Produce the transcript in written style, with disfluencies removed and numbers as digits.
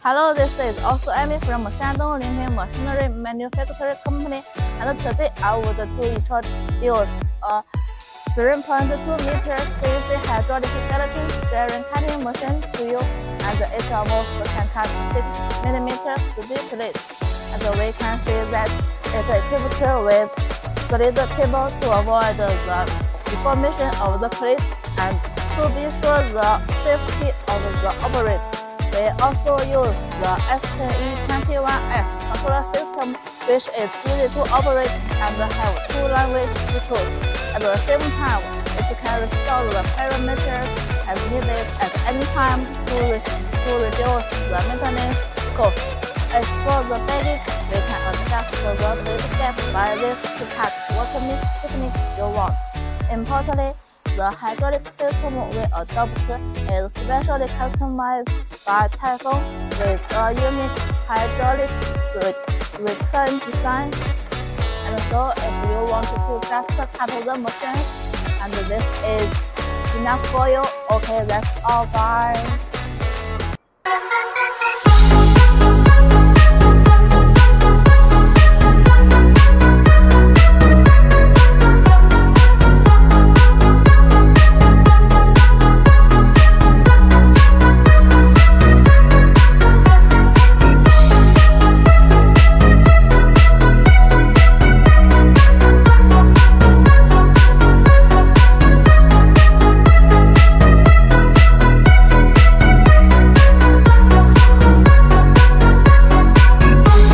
Hello, this is also Amy from Shandong Linping Machinery Manufacturing Company, and today I would introduce a 3.2 meter CNC hydraulic gelatin steering cutting machine to you, and it almost can cut 6 millimeters deeply. And we can see that it is equipped with grid cable to avoid the deformation of the plate and to be sure the safety of the operator. We also use the SKE21S control system, which is easy to operate and have 2 language inputs. At the same time, it can restore the parameters as needed at any time to reduce the maintenance cost. As for the basic, we can adjust the blade gap by this to cut what technique you want. Importantly, the hydraulic system we adopt is specially customized by Typhoon with a unique hydraulic return design. And so if you want to just cut the machine and this is enough for you, okay, that's all, bye.